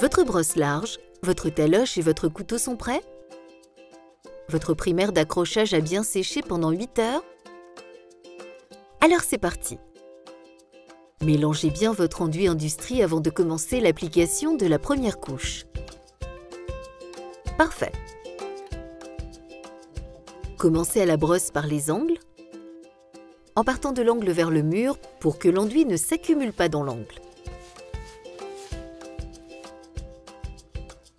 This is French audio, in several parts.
Votre brosse large, votre taloche et votre couteau sont prêts? Votre primaire d'accrochage a bien séché pendant 8 heures? Alors c'est parti! Mélangez bien votre enduit industrie avant de commencer l'application de la première couche. Parfait! Commencez à la brosse par les angles, en partant de l'angle vers le mur pour que l'enduit ne s'accumule pas dans l'angle.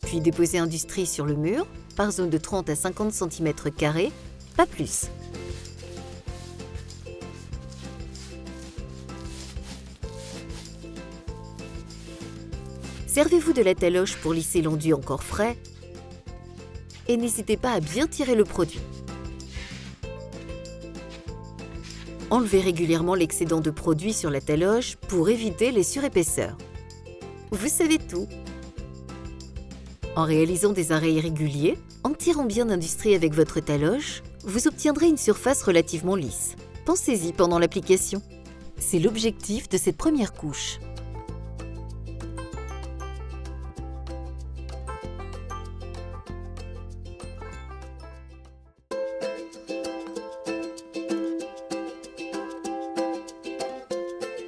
Puis déposez industrie sur le mur, par zone de 30 à 50 cm², pas plus. Servez-vous de la taloche pour lisser l'enduit encore frais et n'hésitez pas à bien tirer le produit. Enlevez régulièrement l'excédent de produit sur la taloche pour éviter les surépaisseurs. Vous savez tout! En réalisant des arrêts irréguliers, en tirant bien d'industrie avec votre taloche, vous obtiendrez une surface relativement lisse. Pensez-y pendant l'application. C'est l'objectif de cette première couche.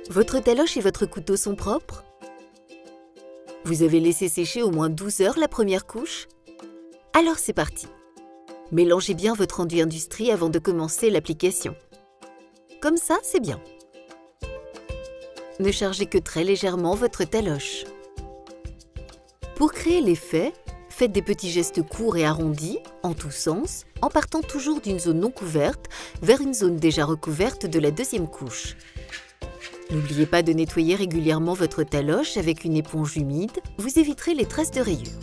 Votre taloche et votre couteau sont propres? Vous avez laissé sécher au moins 12 heures la première couche? Alors c'est parti! Mélangez bien votre enduit industrie avant de commencer l'application. Comme ça, c'est bien. Ne chargez que très légèrement votre taloche. Pour créer l'effet, faites des petits gestes courts et arrondis, en tous sens, en partant toujours d'une zone non couverte vers une zone déjà recouverte de la deuxième couche. N'oubliez pas de nettoyer régulièrement votre taloche avec une éponge humide, vous éviterez les traces de rayures.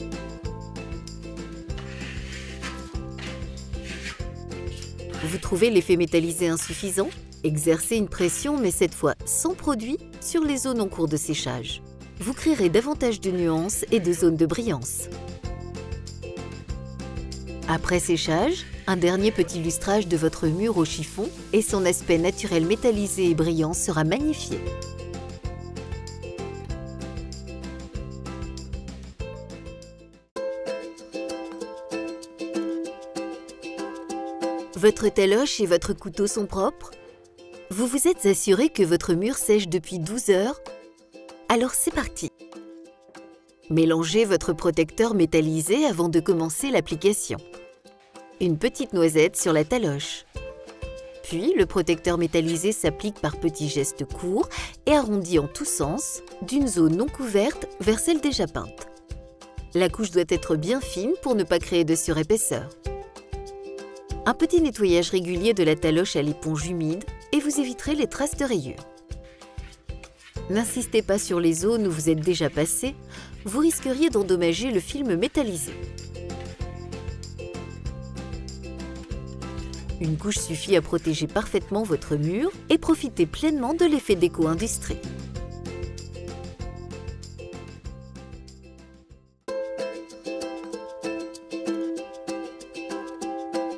Vous trouvez l'effet métallisé insuffisant? Exercez une pression, mais cette fois sans produit, sur les zones en cours de séchage. Vous créerez davantage de nuances et de zones de brillance. Après séchage, un dernier petit lustrage de votre mur au chiffon et son aspect naturel métallisé et brillant sera magnifié. Votre taloche et votre couteau sont propres? Vous vous êtes assuré que votre mur sèche depuis 12 heures? Alors c'est parti! Mélangez votre protecteur métallisé avant de commencer l'application. Une petite noisette sur la taloche. Puis, le protecteur métallisé s'applique par petits gestes courts et arrondis en tous sens, d'une zone non couverte vers celle déjà peinte. La couche doit être bien fine pour ne pas créer de surépaisseur. Un petit nettoyage régulier de la taloche à l'éponge humide et vous éviterez les traces de rayures. N'insistez pas sur les zones où vous êtes déjà passé, vous risqueriez d'endommager le film métallisé. Une couche suffit à protéger parfaitement votre mur et profitez pleinement de l'effet déco industrie.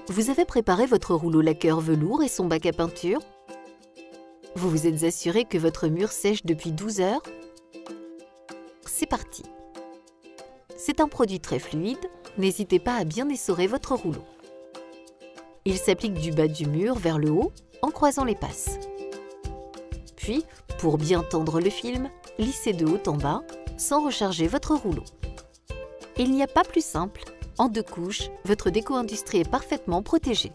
Vous avez préparé votre rouleau lacqueur velours et son bac à peinture? Vous vous êtes assuré que votre mur sèche depuis 12 heures? C'est parti! C'est un produit très fluide, n'hésitez pas à bien essorer votre rouleau. Il s'applique du bas du mur vers le haut en croisant les passes. Puis, pour bien tendre le film, lissez de haut en bas sans recharger votre rouleau. Il n'y a pas plus simple. En 2 couches, votre déco industrie est parfaitement protégée.